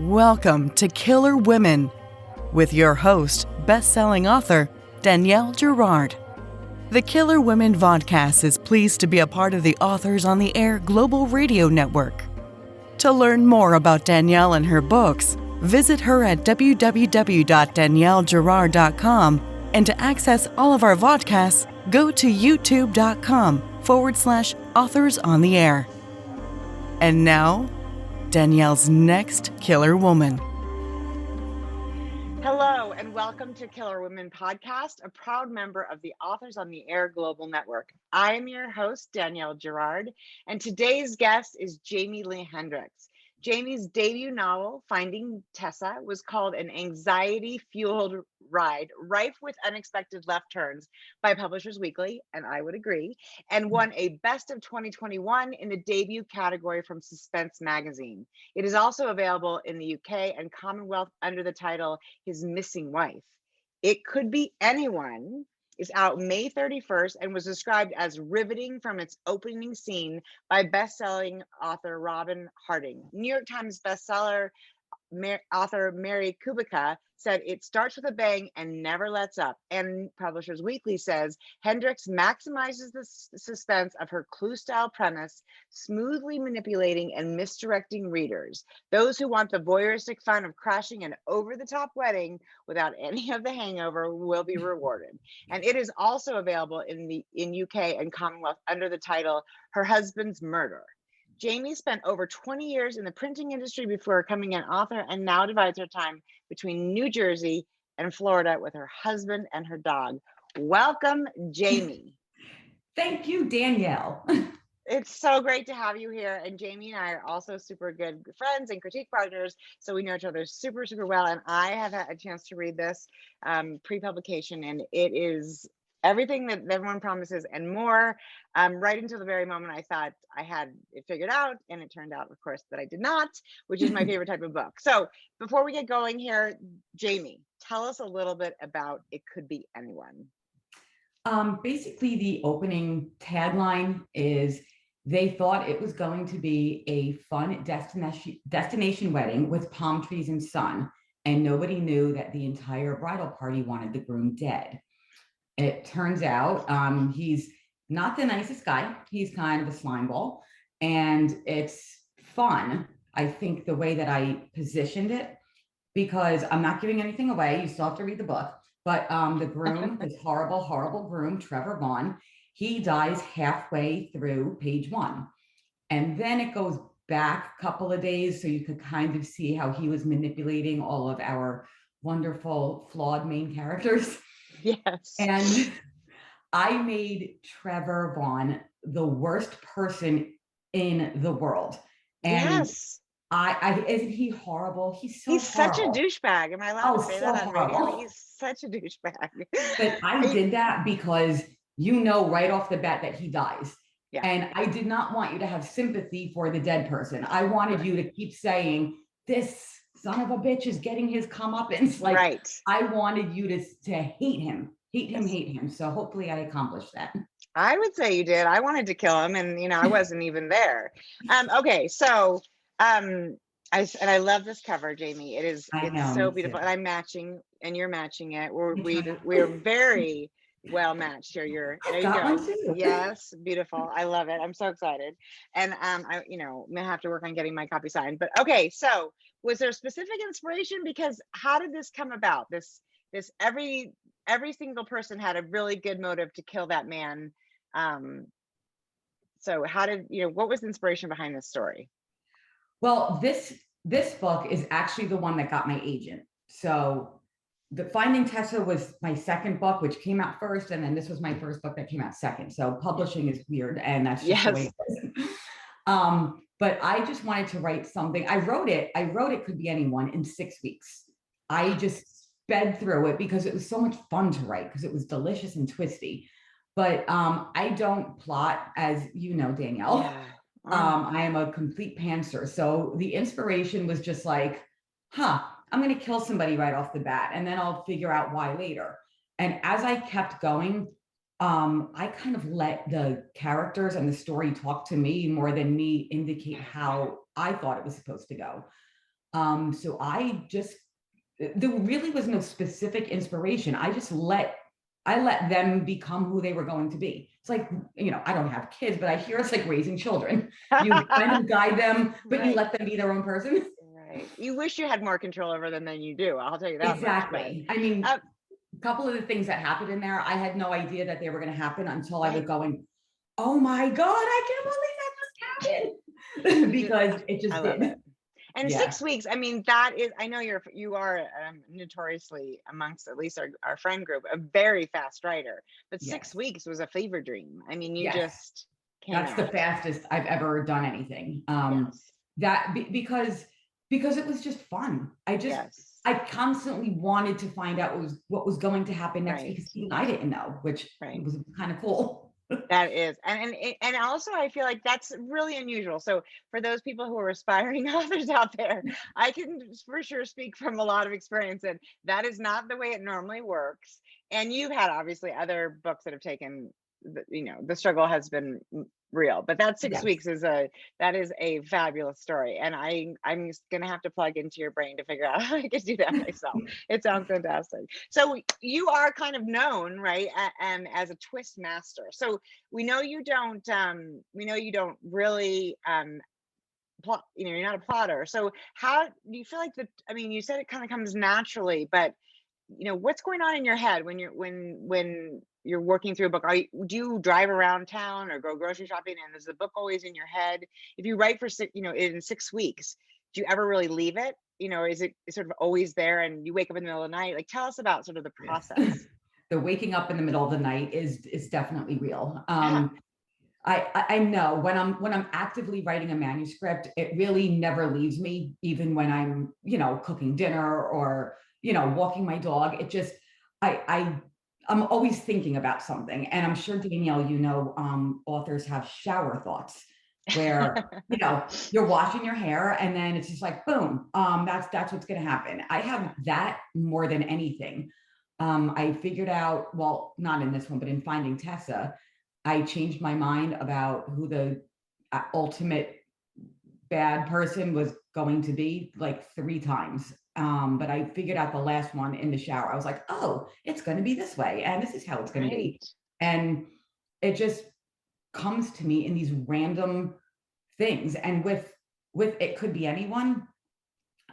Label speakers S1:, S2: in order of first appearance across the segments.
S1: Welcome to Killer Women with your host, best-selling author Danielle Girard. The Killer Women vodcast is pleased to be a part of the Authors on the Air Global Radio Network. To learn more about Danielle and her books, visit her at www.daniellegirard.com, and to access all of our vodcasts, go to youtube.com/Authors on the Air. And now, Danielle's next Killer Woman.
S2: Hello, and welcome to Killer Women Podcast, a proud member of the Authors on the Air Global Network. I am your host, Danielle Girard, and today's guest is Jaime Lynn Hendricks. Jaime's debut novel, Finding TESSA, was called an anxiety-fueled ride, rife with unexpected left turns by Publishers Weekly, and I would agree, and won a Best of 2021 in the debut category from Suspense Magazine. It is also available in the UK and Commonwealth under the title His Missing Wife. It Could Be Anyone is out May 31st and was described as riveting from its opening scene by best-selling author Robyn Harding. New York Times bestseller author Mary Kubica said it starts with a bang and never lets up. And Publishers Weekly says Hendricks maximizes the suspense of her clue-style premise, smoothly manipulating and misdirecting readers. Those who want the voyeuristic fun of crashing an over-the-top wedding without any of the hangover will be rewarded. And it is also available in UK and Commonwealth under the title Her Husband's Murder. Jaime spent over 20 years in the printing industry before becoming an author, and now divides her time between New Jersey and Florida with her husband and her dog. Welcome, Jaime.
S3: Thank you, Danielle.
S2: It's so great to have you here. And Jaime and I are also super good friends and critique partners, so we know each other super, super well. And I have had a chance to read this pre-publication, and it is everything that everyone promises and more. Right until the very moment I thought I had it figured out, and it turned out, of course, that I did not, which is my favorite type of book. So before we get going here, Jaime, tell us a little bit about It Could Be Anyone.
S3: Basically, the opening tagline is they thought it was going to be a fun destination wedding with palm trees and sun, and nobody knew that the entire bridal party wanted the groom dead. It turns out he's not the nicest guy. He's kind of a slimeball, and it's fun. I think the way that I positioned it, because I'm not giving anything away. You still have to read the book. But the groom, this horrible, horrible groom, Trevor Vaughn, he dies halfway through page 1. And then it goes back a couple of days, so you could kind of see how he was manipulating all of our wonderful, flawed main characters.
S2: Yes.
S3: And I made Trevor Vaughn the worst person in the world. And
S2: yes.
S3: Isn't he horrible? He's
S2: horrible.
S3: such
S2: a douchebag. Am I allowed to say that on radio? He's such a douchebag.
S3: But I did that because you know right off the bat that he dies. Yeah. And I did not want you to have sympathy for the dead person. I wanted you to keep saying, this son of a bitch is getting his comeuppance. Like, right. I wanted you to hate him. So hopefully I accomplished that.
S2: I would say you did. I wanted to kill him, and I wasn't even there. Okay, so I love this cover, Jaime. It's so beautiful, and I'm matching, and you're matching it. We're very well matched here. There you go. Yes, beautiful. I love it. I'm so excited, and I'm gonna have to work on getting my copy signed. But okay, so was there specific inspiration? Because how did this come about? This every single person had a really good motive to kill that man. So how did what was the inspiration behind this story?
S3: Well, this book is actually the one that got my agent. So the Finding TESSA was my second book, which came out first, and then this was my first book that came out second. So publishing is weird, and that's just the way it is. But I just wanted to write something. I wrote It Could Be Anyone in 6 weeks. I just sped through it because it was so much fun to write, because it was delicious and twisty. But I don't plot, as you know, Danielle. Yeah. I am a complete pantser. So the inspiration was just like, I'm going to kill somebody right off the bat, and then I'll figure out why later. And as I kept going, I kind of let the characters and the story talk to me more than me indicate how I thought it was supposed to go. So there really was no specific inspiration. I let them become who they were going to be. It's like, I don't have kids, but I hear it's like raising children. You kind of guide them, but
S2: Right.
S3: you let them be their own person.
S2: Right. You wish you had more control over them than you do. I'll tell you that
S3: Exactly.
S2: much.
S3: I mean, a couple of the things that happened in there, I had no idea that they were going to happen until I was going, oh my God, I can't believe that just happened. Because it just did.
S2: It. And 6 weeks, I mean, that is, I know you are notoriously, amongst at least our friend group, a very fast writer, but 6 weeks was a fever dream. I mean, you just came
S3: That's
S2: out.
S3: the fastest I've ever done anything. Because it was just fun. I constantly wanted to find out what was going to happen next, because even I didn't know, which was kind of cool.
S2: That is, and also I feel like that's really unusual. So for those people who are aspiring authors out there, I can for sure speak from a lot of experience, and that is not the way it normally works. And you've had obviously other books that have taken, the struggle has been real, but that 6 weeks is a fabulous story, and I'm just gonna have to plug into your brain to figure out how I could do that myself. It sounds fantastic. So you are kind of known, right, as a twist master. So we know you don't really plot, you're not a plotter. So how do you feel like you said it kind of comes naturally, but what's going on in your head when you're working through a book? Do you drive around town or go grocery shopping, and is the book always in your head? If you write for in 6 weeks, do you ever really leave it? Is it sort of always there, and you wake up in the middle of the night? Like, tell us about sort of the process.
S3: The waking up in the middle of the night is definitely real. I know when I'm actively writing a manuscript, it really never leaves me, even when I'm, cooking dinner or, walking my dog. It just, I'm always thinking about something. And I'm sure, Danielle, authors have shower thoughts where, you're washing your hair and then it's just like, boom, that's what's going to happen. I have that more than anything. I figured out, well, not in this one, but in Finding Tessa, I changed my mind about who the ultimate bad person was going to be like 3 times. But I figured out the last one in the shower. I was like, oh, it's going to be this way, and this is how it's going to be. And it just comes to me in these random things. And with it could be anyone.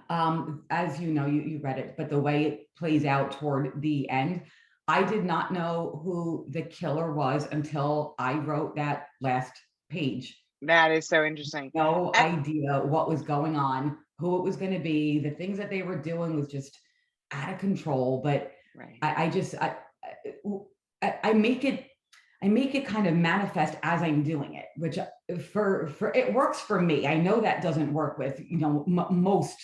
S3: As you read it, but the way it plays out toward the end, I did not know who the killer was until I wrote that last page.
S2: That is so interesting.
S3: No idea what was going on, who it was going to be. The things that they were doing was just out of control. But I make it kind of manifest as I'm doing it, which for it works for me. I know that doesn't work with most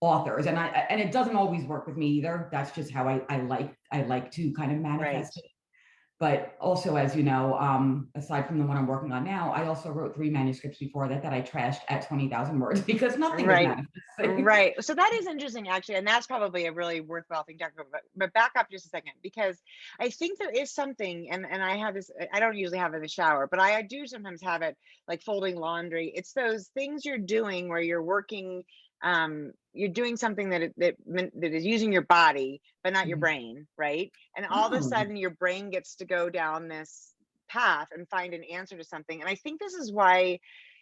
S3: authors, and it doesn't always work with me either. That's just how I like to kind of manifest it. But also, as you know, aside from the one I'm working on now, I also wrote 3 manuscripts before that I trashed at 20,000 words because nothing was manifesting.
S2: Right. So that is interesting, actually, and that's probably a really worthwhile thing to talk about. But back up just a second, because I think there is something, and I have this. I don't usually have it in the shower, but I do sometimes have it like folding laundry. It's those things you're doing where you're working. You're doing something that is using your body, but not your brain, right? And all of a sudden your brain gets to go down this path and find an answer to something. And I think this is why,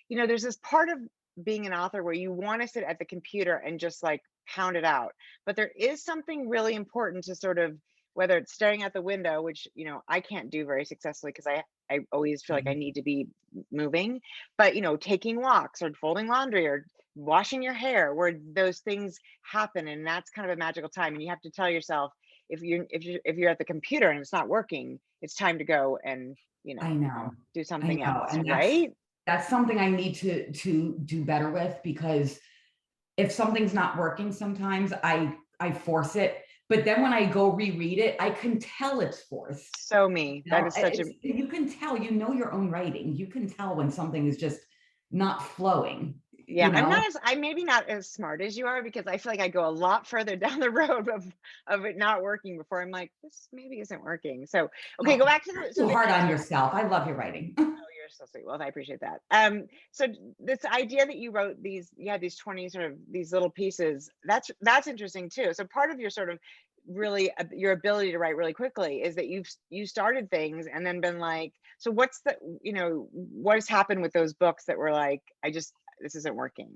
S2: there's this part of being an author where you want to sit at the computer and just like pound it out. But there is something really important to sort of, whether it's staring out the window, which, I can't do very successfully because I always feel like I need to be moving, but, taking walks or folding laundry or washing your hair, where those things happen, and that's kind of a magical time. And you have to tell yourself, if you're at the computer and it's not working, it's time to go and do something else. And
S3: that's something I need to do better with, because if something's not working, sometimes I force it. But then when I go reread it, I can tell it's forced.
S2: So me, that is such
S3: you can tell, your own writing. You can tell when something is just not flowing.
S2: Yeah,
S3: you know.
S2: I'm maybe not as smart as you are, because I feel like I go a lot further down the road of it not working before I'm like, this maybe isn't working. So, okay, go
S3: Oh,
S2: back to
S3: too hard on yourself. I love your writing.
S2: oh, you're so sweet. Well, I appreciate that. So this idea that you wrote you had these 20 sort of these little pieces, that's interesting too. So part of your sort of really your ability to write really quickly is that you started things and then been like, so what's the, what has happened with those books that were like, this isn't working?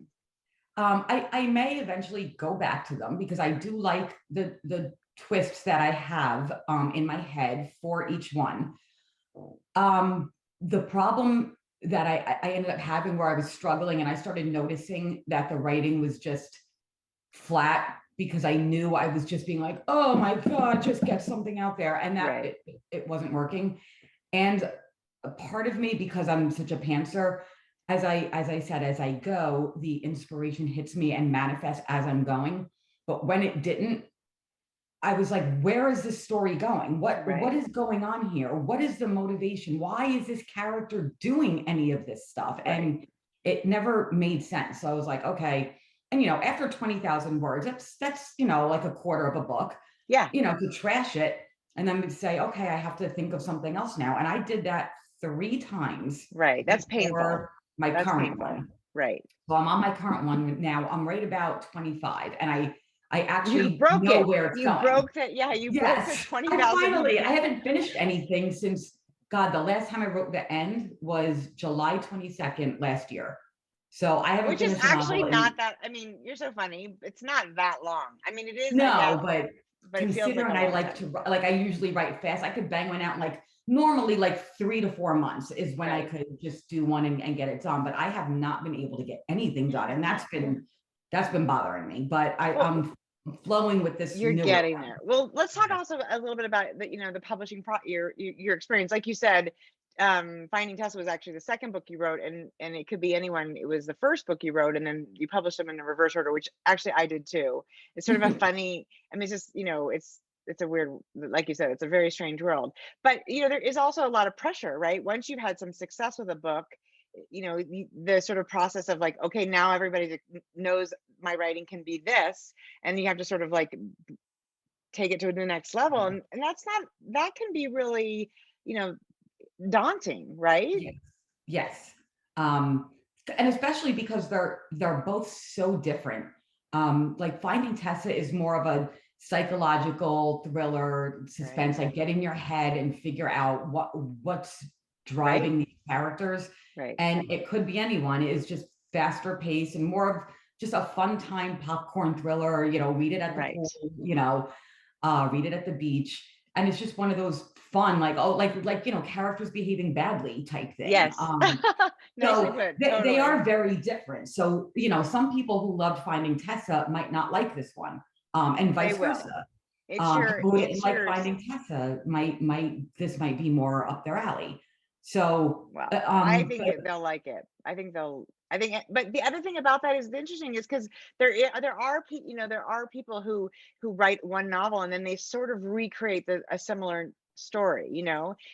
S3: I may eventually go back to them because I do like the twists that I have in my head for each one. The problem that I ended up having, where I was struggling and I started noticing that the writing was just flat, because I knew I was just being like, oh my God, just get something out there. And that
S2: Right.
S3: it wasn't working. And a part of me, because I'm such a pantser, as I said, as I go, the inspiration hits me and manifests as I'm going. But when it didn't, I was like, where is this story going? What
S2: Right.
S3: is going on here? What is the motivation? Why is this character doing any of this stuff?
S2: Right.
S3: And it never made sense. So I was like, okay. And after 20,000 words, that's like a quarter of a book.
S2: Yeah.
S3: To trash it and then say, okay, I have to think of something else now. And I did that 3 times
S2: Right. That's painful.
S3: my
S2: That's
S3: current
S2: painful.
S3: one.
S2: Right.
S3: So I'm on my current one now. I'm right about 25, and I
S2: You
S3: actually
S2: broke
S3: know
S2: it.
S3: where it's
S2: You
S3: going.
S2: broke that. Yeah, you broke the
S3: Yes, I
S2: 20,000.
S3: finally, I haven't finished anything since, God, the last time I wrote the end was July 22nd last year. So I haven't
S2: Which is
S3: finished a
S2: actually
S3: novel in,
S2: not that, I mean, you're so funny. It's not that long. I mean, it is, I guess,
S3: no, but
S2: but it feels like a
S3: considering I
S2: long
S3: like
S2: time.
S3: to, like, I usually write fast, I could bang one out in like normally like 3 to 4 months is when I
S2: Right.
S3: could just do one and get it done. But I have not been able to get anything done. And that's been bothering me. But
S2: Well,
S3: I'm flowing with this
S2: you're
S3: newer
S2: getting
S3: one.
S2: there. Well, let's talk also a little bit about the publishing your experience. Like you said, Finding Tessa was actually the second book you wrote, and it could be anyone. It was the first book you wrote, and then you published them in a reverse order, which actually I did too. It's sort of a funny. I mean, it's just it's a weird, like you said, it's a very strange world. But there is also a lot of pressure, right? Once you've had some success with a book, the sort of process of like, okay, now everybody knows my writing can be this, and you have to sort of like take it to the next level, and that can be really daunting, right?
S3: Yes. Yes. Um, and especially because they're both so different. Like Finding Tessa is more of a psychological thriller
S2: Right.
S3: suspense, like get in your head and figure out what's
S2: Right.
S3: driving these characters.
S2: Right.
S3: And it could be anyone. It's just faster pace and more of just a fun time popcorn thriller, read it at the
S2: Right.
S3: pool, read it at the beach. And it's just one of those fun, like, oh, like characters behaving badly type thing.
S2: Yes. Nicely
S3: So
S2: put.
S3: they
S2: Totally.
S3: are very different. So, some people who loved Finding Tessa might not like this one, and
S2: They
S3: vice
S2: will.
S3: versa.
S2: It's your
S3: People who didn't
S2: it's
S3: like
S2: yours.
S3: Finding Tessa this might be more up their alley. So,
S2: Well, I think they'll like it. But the other thing about that is interesting is because there are people who write one novel and then they sort of recreate a similar story,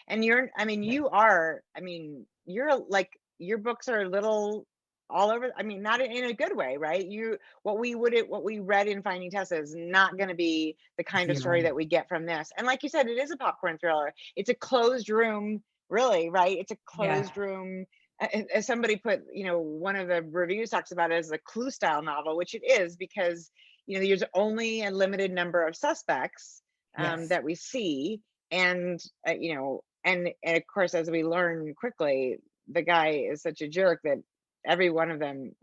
S2: and you're like, your books are a little all over. I mean, not in a good way, right? What we read in Finding Tessa is not going to be the kind of story
S3: zero.
S2: that we get from this. And like you said, it is a popcorn thriller. It's a closed room. Really, right? It's a
S3: Yeah.
S2: closed room. As somebody put, one of the reviews talks about it as a Clue style novel, which it is, because there's only a limited number of suspects
S3: Yes.
S2: that we see, and and of course, as we learn quickly, the guy is such a jerk that every one of them,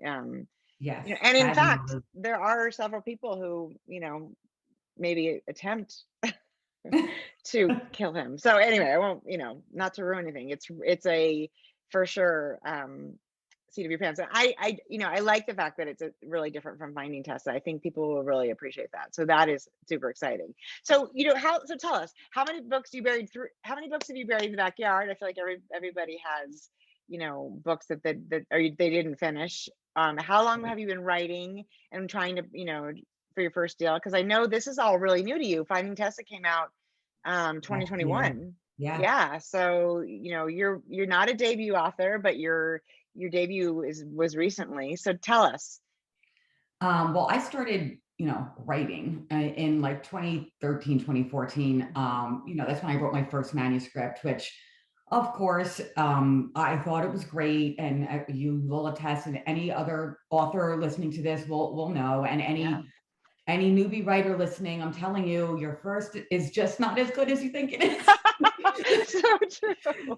S3: Yes.
S2: and in
S3: Bad
S2: fact,
S3: news.
S2: there are several people who maybe attempt to kill him. So anyway, I won't, not to ruin anything. It's a for sure seat of your pants. And I like the fact that it's really different from Finding Tessa. I think people will really appreciate that. So that is super exciting. So so tell us, how many books have you buried in the backyard? I feel like everybody has books that they didn't finish. How long have you been writing and trying to for your first deal? Because I know this is all really new to you. Finding Tessa came out
S3: Last year.
S2: 2021.
S3: Yeah.
S2: Yeah, so you're not a debut author, but you're your debut was recently. So tell us.
S3: Well, I started, writing in like 2013, 2014. That's when I wrote my first manuscript, which of course, I thought it was great. And you will attest, and any other author listening to this will know, and any newbie writer listening, I'm telling you, your first is just not as good as you think it is.
S2: So true.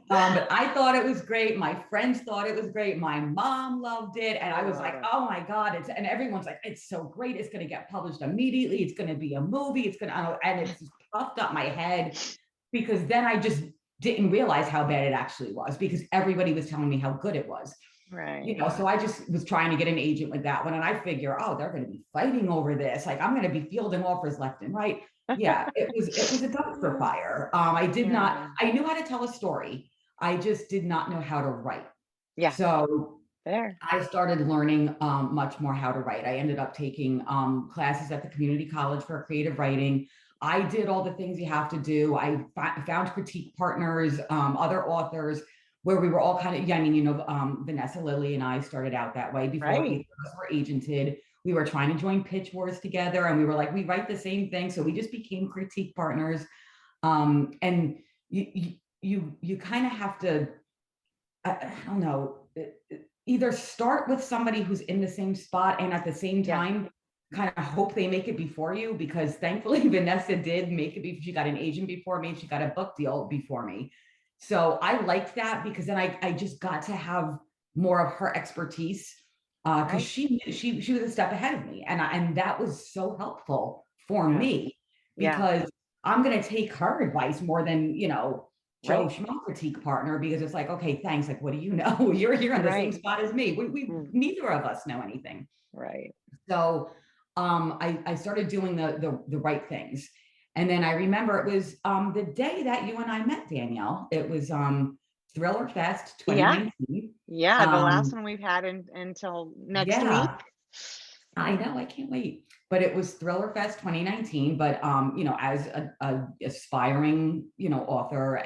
S3: But I thought it was great. My friends thought it was great. My mom loved it. And I was like, oh my God. And everyone's like, it's so great. It's going to get published immediately. It's going to be a movie. And it's just puffed up my head, because then I just didn't realize how bad it actually was, because everybody was telling me how good it was.
S2: Right.
S3: So I just was trying to get an agent with that one. And I figure, oh, they're going to be fighting over this. Like, I'm going to be fielding offers left and right. Yeah, it was a dumpster fire. I knew how to tell a story. I just did not know how to write.
S2: Yeah.
S3: So
S2: there,
S3: I started learning much more how to write. I ended up taking classes at the community college for creative writing. I did all the things you have to do. I found critique partners, other authors, where we were all kind of, Vanessa, Lily, and I started out that way before either of us were agented. We were trying to join pitch wars together, and we were like, we write the same thing. So we just became critique partners. And you kind of have to, I don't know, either start with somebody who's in the same spot and at the same time kind of hope they make it before you, because thankfully Vanessa did make it. She got an agent before me. She got a book deal before me. So I liked that, because then I just got to have more of her expertise, because she was a step ahead of me, and that was so helpful for me, because I'm going to take her advice more than Joe Schmo critique partner, because it's like, okay, thanks. Like, what do you know? You're here in the same spot as me. We neither of us know anything.
S2: Right. So
S3: I started doing the right things. And then I remember it was the day that you and I met, Danielle. It was Thriller Fest 2019.
S2: Yeah, the last one we've had until next week.
S3: I know, I can't wait. But it was Thriller Fest 2019. But as a aspiring author,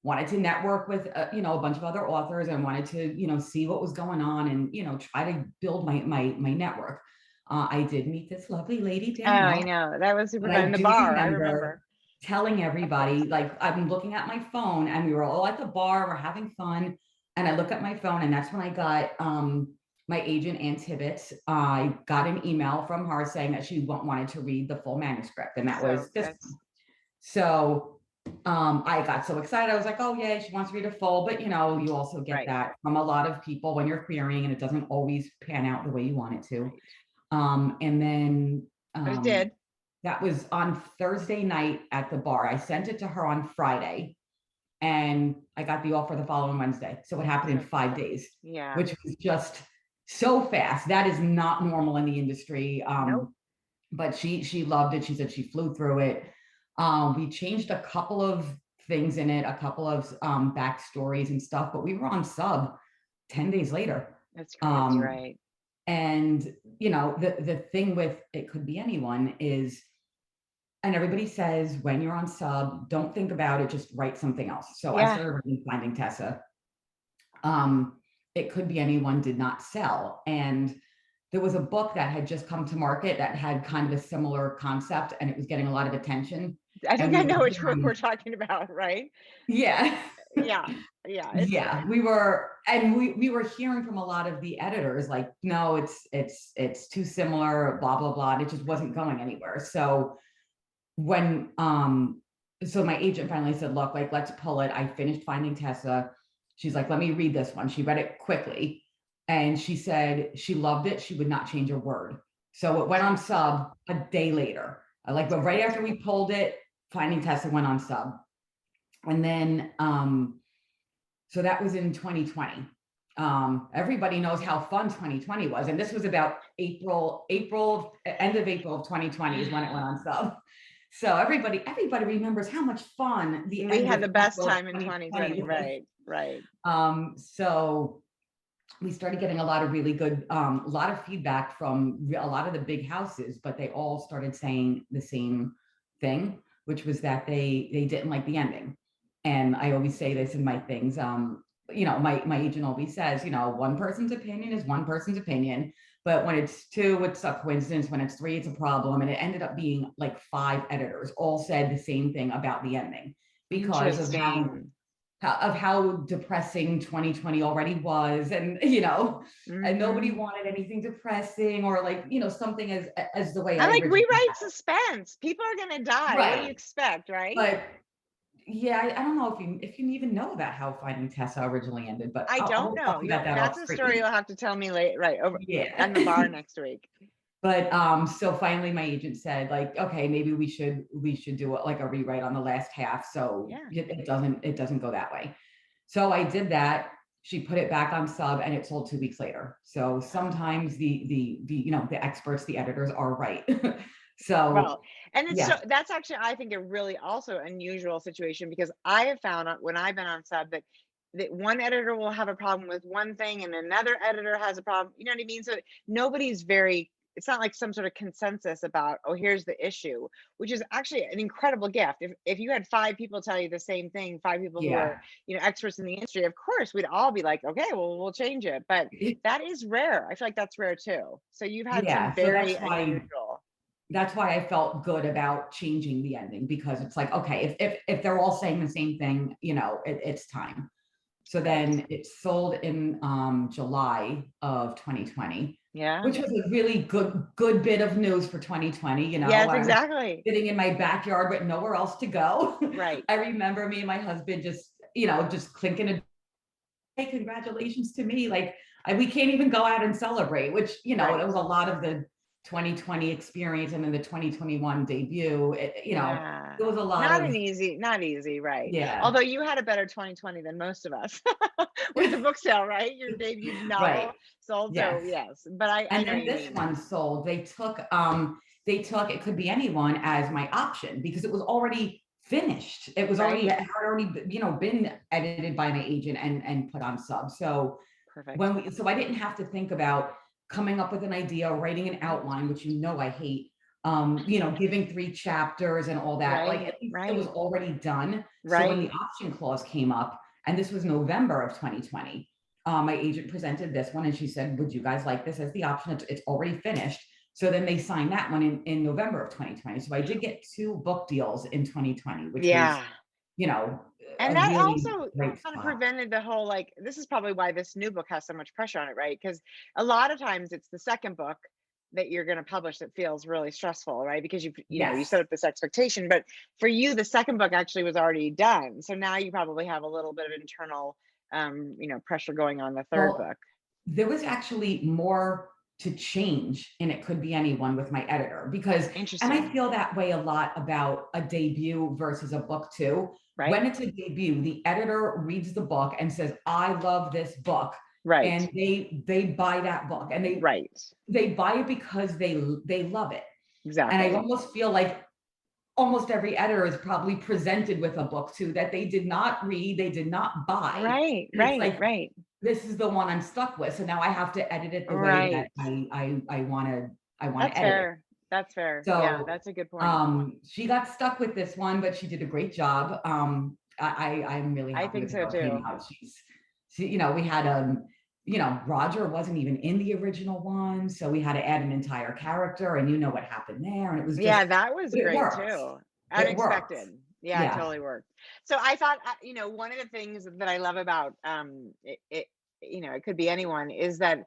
S3: wanted to network with a bunch of other authors, and wanted to see what was going on, and try to build my network. I did meet this lovely lady, Danielle.
S2: Oh, I know. That was super fun in the bar. I remember
S3: telling everybody, like, I'm looking at my phone, and we were all at the bar, we're having fun. And I look at my phone, and that's when I got my agent, Ann Tibbetts. I got an email from her saying that she wanted to read the full manuscript. And that was this. So I got so excited. I was like, oh, yay, she wants to read a full. But, you also get that from a lot of people when you're querying, and it doesn't always pan out the way you want it to. And then
S2: it did.
S3: That was on Thursday night at the bar. I sent it to her on Friday, and I got the offer the following Wednesday. So it happened in 5 days, which was just so fast. That is not normal in the industry. But she loved it. She said she flew through it. We changed a couple of things in it, a couple of backstories and stuff, but we were on sub 10 days later.
S2: That's crazy, right?
S3: And, the thing with It Could Be Anyone is, and everybody says, when you're on sub, don't think about it, just write something else. So I started writing Finding Tessa. It Could Be Anyone did not sell. And there was a book that had just come to market that had kind of a similar concept, and it was getting a lot of attention.
S2: I think I know which one we're talking about, right?
S3: Yeah.
S2: Yeah.
S3: We were hearing from a lot of the editors, like, no, it's too similar, blah, blah, blah. And it just wasn't going anywhere. So when, so my agent finally said, look, like, let's pull it. I finished Finding Tessa. She's like, let me read this one. She read it quickly, and she said she loved it. She would not change a word. So it went on sub a day later. But right after we pulled it, Finding Tessa went on sub. And then, so that was in 2020. Everybody knows how fun 2020 was. And this was about April, end of April of 2020 is when it went on sub. So everybody remembers how much fun we
S2: had the best time in 2020. Right.
S3: So we started getting a lot of really good, a lot of feedback from a lot of the big houses, but they all started saying the same thing, which was that they didn't like the ending. And I always say this in my things. my agent always says, one person's opinion is one person's opinion, but when it's two, it's a coincidence. When it's three, it's a problem. And it ended up being like 5 editors all said the same thing about the ending because of how depressing 2020 already was, and and nobody wanted anything depressing or like something as the way
S2: I like
S3: originally
S2: rewrite
S3: had it.
S2: suspense. People are gonna die.
S3: Right.
S2: What do you expect, right?
S3: But yeah, I don't know if you even know about how Finding Tessa originally ended, but
S2: I don't
S3: I'll
S2: know.
S3: talk about that
S2: That's
S3: off
S2: a
S3: screen.
S2: story you'll have to tell me later, right? Over
S3: Yeah.
S2: in the bar next week.
S3: But so finally my agent said, like, okay, maybe we should do like a rewrite on the last half, so it doesn't go that way. So I did that. She put it back on sub and it sold 2 weeks later. So sometimes the the experts, the editors are right. So
S2: well, and it's that's actually, I think, a really also unusual situation, because I have found when I've been on sub that one editor will have a problem with one thing and another editor has a problem. You know what I mean? So nobody's it's not like some sort of consensus about, oh, here's the issue, which is actually an incredible gift. If you had 5 people tell you the same thing, 5 people who are, experts in the industry, of course, we'd all be like, okay, well, we'll change it. But that is rare. I feel like that's rare too. So you've had some very unusual.
S3: That's why I felt good about changing the ending, because it's like, okay, if they're all saying the same thing, it's time. So then it sold in July of 2020.
S2: Yeah.
S3: Which was a really good bit of news for 2020.
S2: Yes, exactly.
S3: Sitting in my backyard with nowhere else to go.
S2: Right.
S3: I remember me and my husband just clinking a, hey, congratulations to me. Like we can't even go out and celebrate, which, it was a lot of the 2020 experience and then the 2021 debut. It was a lot
S2: not easy, right?
S3: Yeah.
S2: Although you had a better 2020 than most of us with the book sale, right? Your debut novel sold. Yes. So yes, but I know
S3: this one sold. They took It Could Be Anyone as my option because it was already finished. It was already had already been edited by my agent and put on sub. So
S2: perfect.
S3: So I didn't have to think about coming up with an idea, writing an outline, which I hate, giving 3 chapters and all that. It was already done. So when the option clause came up, and this was November of 2020, my agent presented this one and she said, would you guys like this as the option? It's already finished. So then they signed that one in November of 2020. So I did get 2 book deals in 2020, which was,
S2: and that
S3: really
S2: also kind of prevented the whole, like, this is probably why this new book has so much pressure on it, right? Because a lot of times it's the second book that you're going to publish that feels really stressful, right? Because you set up this expectation, but for you, the second book actually was already done. So now you probably have a little bit of internal, pressure going on the third book.
S3: There was actually more to change in It Could Be Anyone with my editor, because, and I feel that way a lot about a debut versus a book too. Right. When it's a debut, the editor reads the book and says, I love this book. Right. And they buy that book and they buy it because they love it. Exactly. And I almost feel like almost every editor is probably presented with a book too that they did not read, they did not buy. Right. This is the one I'm stuck with. So now I have to edit it the way that I want to edit it.
S2: That's fair.
S3: So,
S2: yeah, that's a good point.
S3: She got stuck with this one, but she did a great job. I'm really happy.
S2: I think
S3: with
S2: so too.
S3: We had Roger wasn't even in the original one, so we had to add an entire character, and what happened there, and it was just,
S2: that was great too. Unexpected. Yeah, it totally worked. So I thought, one of the things that I love about It Could Be Anyone is that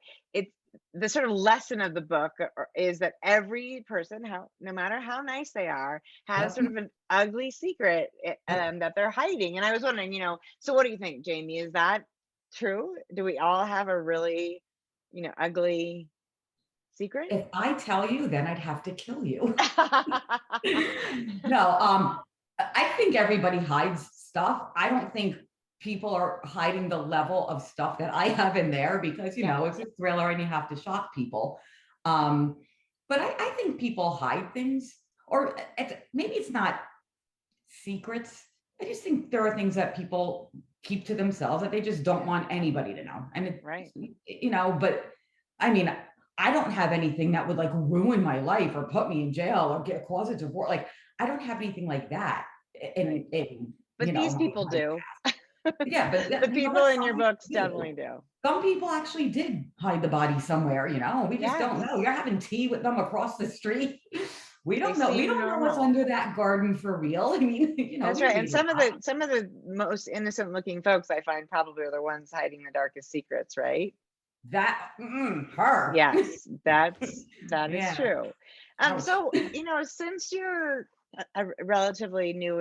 S2: the sort of lesson of the book is that every person, no matter how nice they are, has sort of an ugly secret that they're hiding. And I was wondering, so what do you think, Jamie? Is that true? Do we all have a really, ugly secret?
S3: If I tell you, then I'd have to kill you. No, I think everybody hides stuff. I don't think people are hiding the level of stuff that I have in there because, it's a thriller and you have to shock people. But I think people hide things, or maybe it's not secrets. I just think there are things that people keep to themselves that they just don't want anybody to know. And but I mean, I don't have anything that would like ruin my life or put me in jail or cause a divorce. Like, I don't have anything like that.
S2: But these people do.
S3: Yeah, but
S2: The people in your books definitely do.
S3: Some people actually did hide the body somewhere, we just don't know. You're having tea with them across the street. We don't know. We don't know what's under that garden for real. I mean,
S2: that's right. And some of the most innocent looking folks I find probably are the ones hiding the darkest secrets, right?
S3: Her.
S2: Yes, that is true. So, since you're a relatively new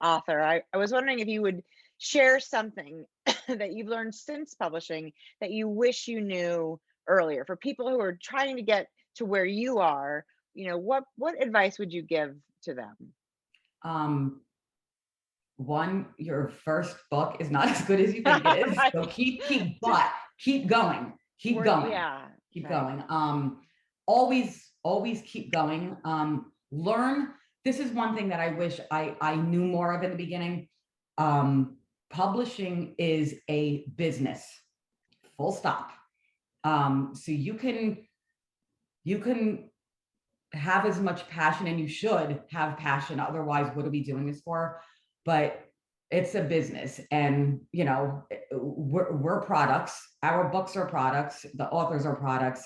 S2: author, I was wondering if you would share something that you've learned since publishing that you wish you knew earlier for people who are trying to get to where you are. What advice would you give to them?
S3: One, your first book is not as good as you think it is. So keep going. Keep going.
S2: Yeah.
S3: Keep going. Always keep going. Learn. This is one thing that I wish I knew more of in the beginning. Publishing is a business, full stop. So you can have as much passion, and you should have passion. Otherwise, what are we doing this for? But it's a business, and we're products. Our books are products. The authors are products.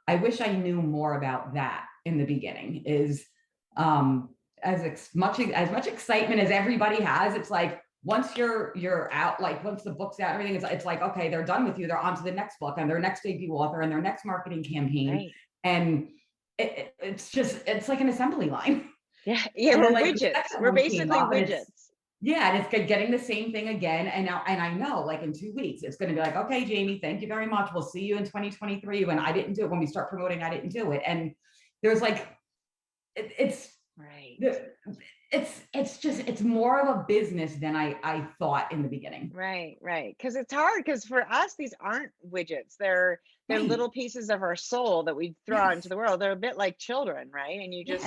S3: I wish I knew more about that in the beginning. Is as much excitement as everybody has. It's like once you're out, like once the book's out, everything it's like, okay, they're done with you. They're on to the next book and their next debut author and their next marketing campaign.
S2: Right.
S3: And it's like an assembly line.
S2: Yeah, we're like widgets. We're basically widgets.
S3: And it's getting the same thing again. And I know, like in 2 weeks, it's going to be like, okay, Jamie, thank you very much. We'll see you in 2023 when I didn't do it. When we start promoting, I didn't do it. And there's like, it's
S2: right.
S3: It's more of a business than I thought in the beginning.
S2: Right. Because it's hard, because for us, these aren't widgets. They're little pieces of our soul that we throw out into the world. They're a bit like children, right? And you just,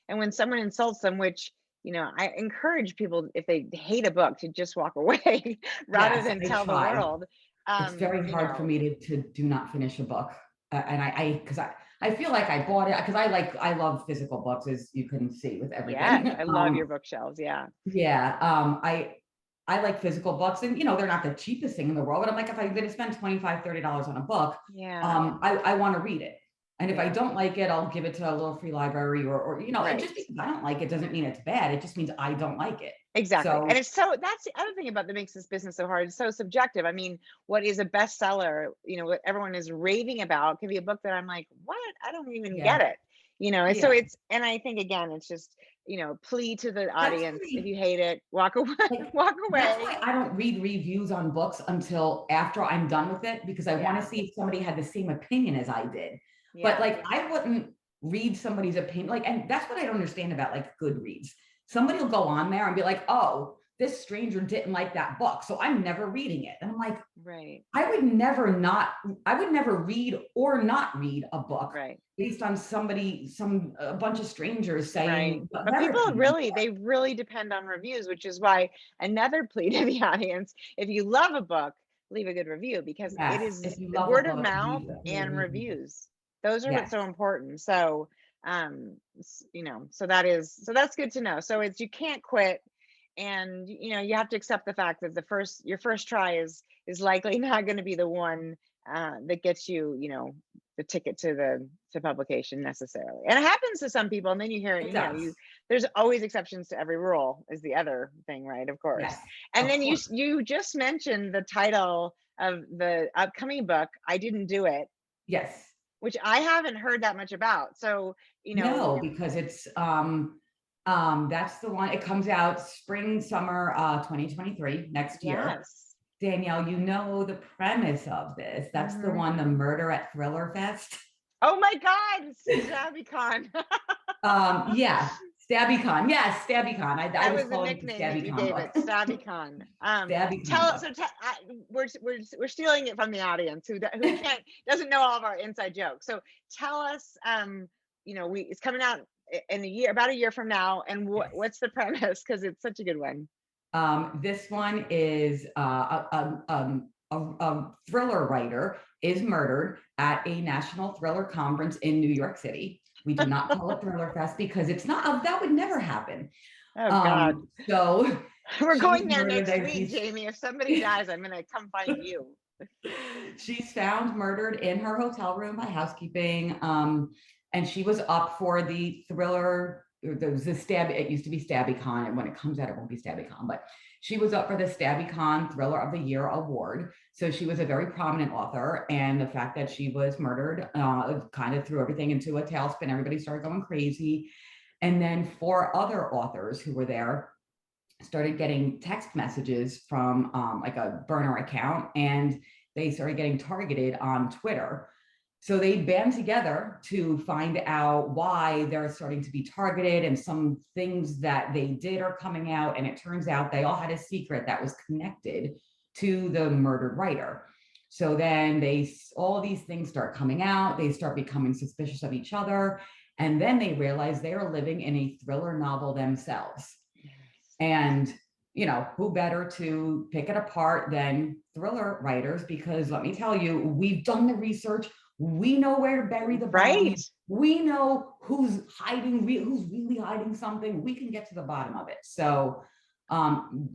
S2: and when someone insults them, which, I encourage people, if they hate a book, to just walk away rather than tell the world.
S3: It's very hard for me to do not finish a book. And because I feel like I bought it because I love physical books, as you can see with everything.
S2: Yeah, I love your bookshelves. Yeah.
S3: Yeah. I like physical books, and they're not the cheapest thing in the world, but I'm like, if I'm going to spend $25-$30 on a book, I want to read it. And if I don't like it, I'll give it to a little free library or and just because I don't like it doesn't mean it's bad. It just means I don't like it.
S2: Exactly. And that's the other thing about that makes this business so hard. It's so subjective. I mean, what is a bestseller, what everyone is raving about, can be a book that I'm like, what? I don't even get it. And so and I think, again, it's just, plea to the audience. If you hate it, walk away. Walk away.
S3: That's why I don't read reviews on books until after I'm done with it, because I want to see if somebody had the same opinion as I did. But I wouldn't read somebody's opinion. And that's what I don't understand about Goodreads. Somebody will go on there and be like, oh, this stranger didn't like that book, so I'm never reading it. And I'm like,
S2: right.
S3: I would never read or not read a book based on a bunch of strangers saying.
S2: Right. But people really depend on reviews, which is why another plea to the audience: if you love a book, leave a good review, because it is word of mouth and reviews. Those are what's so important. So, so that's good to know. So you can't quit, and you have to accept the fact that your first try is likely not going to be the one that gets you, the ticket to publication necessarily. And it happens to some people, and then you hear, there's always exceptions to every rule, is the other thing, right? Of course. Yes, and then you just mentioned the title of the upcoming book, I Didn't Do It.
S3: Yes.
S2: Which I haven't heard that much about. So,
S3: No, because it's that's the one. It comes out spring, summer 2023, next year.
S2: Yes.
S3: Danielle, the premise of this. That's the one, the murder at Thriller Fest.
S2: Oh my God, StabbyCon.
S3: Yeah, StabbyCon. Yes, StabbyCon. I was the
S2: nickname that you gave it, StabbyCon. We're stealing it from the audience who doesn't know all of our inside jokes. So tell us, it's coming out in about a year from now, and what's the premise? Because it's such a good one.
S3: This one is a thriller writer is murdered at a national thriller conference in New York City. We do not call it Thriller Fest because it's not, that would never happen.
S2: Oh God.
S3: So
S2: We're
S3: She's
S2: going there
S3: murdered.
S2: next week, Jamie. If somebody dies, I'm gonna come find you.
S3: She's found murdered in her hotel room by housekeeping. And she was up for the thriller. There was the stab. It used to be StabbyCon, and when it comes out, it won't be StabbyCon. But she was up for the StabbyCon Thriller of the Year award. So she was a very prominent author, and the fact that she was murdered kind of threw everything into a tailspin. Everybody started going crazy, and then 4 other authors who were there started getting text messages from like a burner account, and they started getting targeted on Twitter. So they band together to find out why they're starting to be targeted, and some things that they did are coming out. And it turns out they all had a secret that was connected to the murdered writer. So then all these things start coming out. They start becoming suspicious of each other. And then they realize they are living in a thriller novel themselves. And, who better to pick it apart than thriller writers? Because let me tell you, we've done the research. We know where to bury the bodies. We know who's really hiding something. We can get to the bottom of it. So, and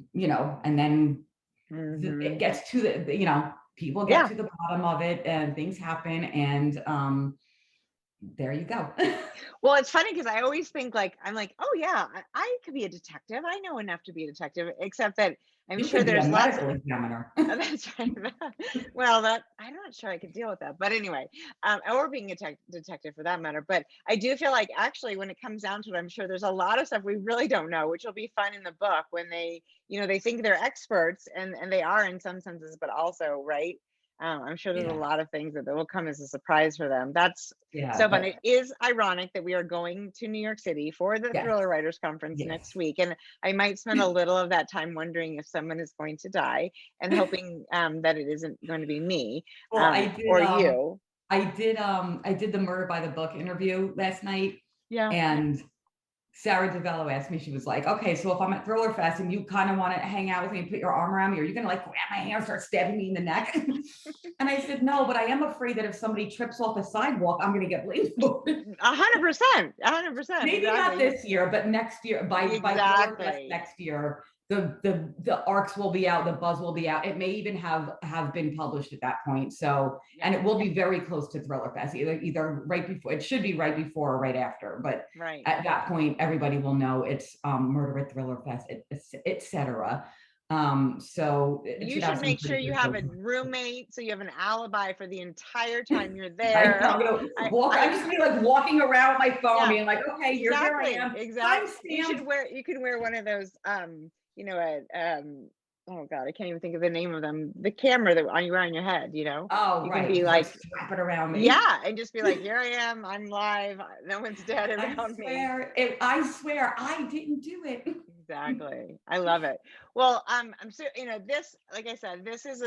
S3: then it gets to people get to the bottom of it, and things happen. And there you go.
S2: Well, it's funny because I always think I'm like, oh yeah, I could be a detective. I know enough to be a detective, except that I'm sure there's
S3: a
S2: lots
S3: medical examiner.
S2: That's right. Well, I'm not sure I could deal with that, but anyway, or being a detective for that matter. But I do feel like actually, when it comes down to it, I'm sure there's a lot of stuff we really don't know, which will be fun in the book when they think they're experts, and they are in some senses, but also, right. I'm sure there's a lot of things that will come as a surprise for them. That's so fun. It is ironic that we are going to New York City for the Thriller Writers Conference next week. And I might spend a little of that time wondering if someone is going to die, and hoping that it isn't going to be me or you.
S3: I did the Murder by the Book interview last night.
S2: Yeah.
S3: And Sarah DeVello asked me, she was like, okay, so if I'm at Thriller Fest and you kind of want to hang out with me and put your arm around me, are you going to grab my hand and start stabbing me in the neck? And I said, no, but I am afraid that if somebody trips off a sidewalk, I'm going to get blamed for it.
S2: 100%.
S3: Maybe not this year, but next year, by Thriller Fest next year, the arcs will be out, the buzz will be out. It may even have been published at that point. So, and it will be very close to Thriller Fest, either right before, it should be right before or right after, but at that point, everybody will know it's Murder at Thriller Fest, etc. So
S2: you should make sure you have a roommate, so you have an alibi for the entire time you're there.
S3: I'm just gonna be like walking around with my phone, being like, okay, here I am.
S2: Exactly. You can wear one of those oh God, I can't even think of the name of them. The camera that you wear on your head,
S3: Oh,
S2: you
S3: right.
S2: can be like,
S3: strap it around me.
S2: Yeah, and just be like, here I am, I'm live. No one's dead around me.
S3: I swear, I didn't do it.
S2: Exactly. I love it. Well, I'm so this, like I said, this is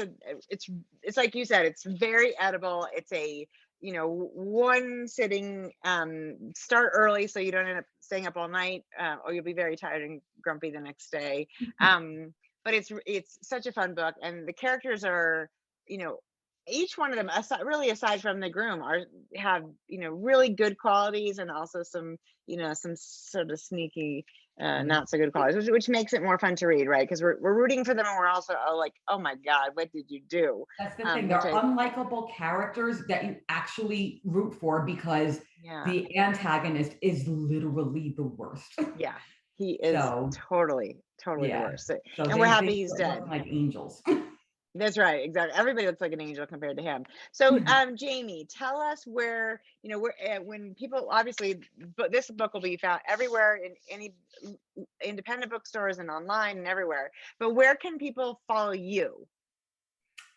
S2: it's like you said, it's very edible. It's a one sitting, start early so you don't end up staying up all night, or you'll be very tired and grumpy the next day. But it's such a fun book, and the characters are, each one of them, aside from the groom, have really good qualities, and also some sort of sneaky not so good qualities, which makes it more fun to read, right? Because we're rooting for them, and we're also like, oh my God, what did you do?
S3: That's the thing. They're unlikable characters that you actually root for, because the antagonist is literally the worst.
S2: Yeah, he is totally the worst. So and we're happy he's dead.
S3: Like angels.
S2: That's right. Exactly. Everybody looks like an angel compared to him. So, Jamie, tell us where, when people, obviously, but this book will be found everywhere, in any independent bookstores and online and everywhere. But where can people follow you?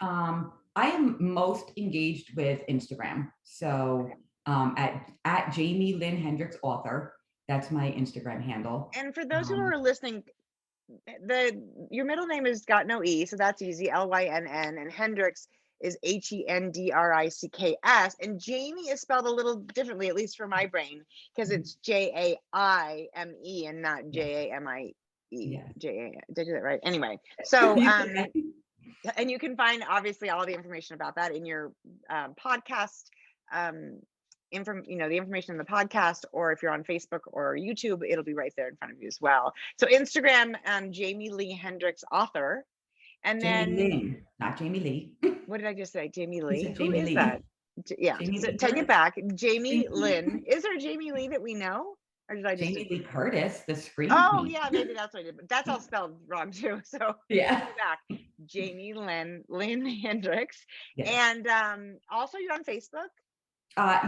S3: I am most engaged with Instagram. So at Jaime Lynn Hendricks author, that's my Instagram handle.
S2: And for those who are listening, your middle name has got no E, so that's easy. Lynn, and Hendricks is Hendricks, and Jamie is spelled a little differently, at least for my brain, because it's Jaime and not Jamie. Did I do that right? Anyway, so and you can find obviously all the information about that in your podcast the information in the podcast, or if you're on Facebook or YouTube, it'll be right there in front of you as well. So Instagram, Jaime Lynn Hendricks, author. And
S3: Jaime
S2: then
S3: Lynn, not Jamie Lee.
S2: what did I just say? Jaime
S3: You
S2: Lee?
S3: said
S2: Who
S3: Jamie
S2: is
S3: Lee.
S2: that? Yeah.
S3: Jamie
S2: So
S3: Lee
S2: take it
S3: Curtis.
S2: back. Jaime
S3: Thank you.
S2: Lynn. Is there a Jaime Lee that we know? Or did I just
S3: Jamie Lee Curtis, the screen
S2: Oh
S3: queen.
S2: yeah, maybe that's what I did, but that's all spelled wrong too. So
S3: Yeah.
S2: take it back. Jaime Lynn Hendricks.
S3: Yes.
S2: And also you're on Facebook?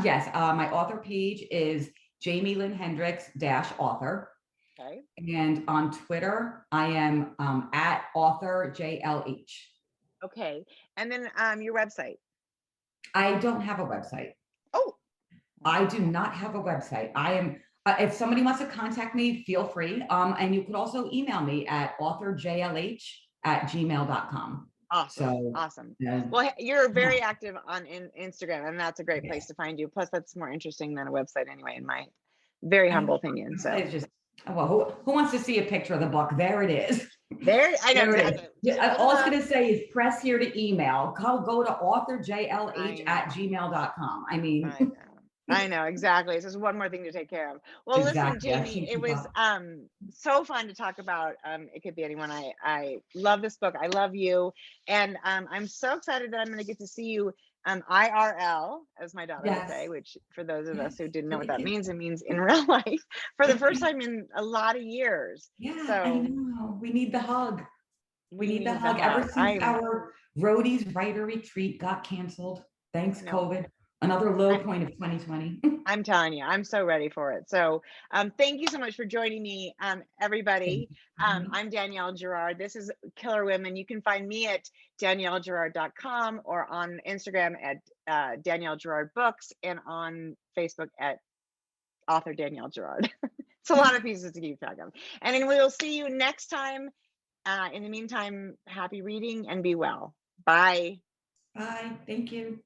S3: Yes. My author page is Jaime Lynn Hendricks -author.
S2: Okay.
S3: And on Twitter, I am at author JLH.
S2: Okay. And then your website.
S3: I don't have a website.
S2: Oh.
S3: I do not have a website. I am, if somebody wants to contact me, feel free. And you could also email me at authorjlh@gmail.com.
S2: Awesome.
S3: So,
S2: awesome. Well, you're very active on Instagram, and that's a great place to find you. Plus, that's more interesting than a website anyway, in my very humble opinion. So
S3: it's just, well, who wants to see a picture of the book? There it is.
S2: There, I know.
S3: There it
S2: Exactly.
S3: is. All I was going to say is press here to email. Go to authorjlh@gmail.com. I mean,
S2: I know exactly. It's just one more thing to take care of. Well,
S3: exactly.
S2: listen, Jaime, it was so fun to talk about. It Could Be Anyone. I love this book. I love you, and I'm so excited that I'm going to get to see you IRL, as my daughter would say. Which, for those of us who didn't know what that means, it means in real life for the first time in a lot of years.
S3: Yeah,
S2: so
S3: I know. We need the hug. We need the hug.
S2: hug.
S3: Ever since our Roadies writer retreat got canceled, thanks COVID. Another low point of 2020.
S2: I'm telling you, I'm so ready for it. So thank you so much for joining me, everybody. I'm Danielle Girard. This is Killer Women. You can find me at daniellegirard.com or on Instagram at Danielle Girard Books, and on Facebook at author Danielle Girard. It's a lot of pieces to keep track of. And then we'll see you next time. In the meantime, happy reading and be well. Bye.
S3: Bye. Thank you.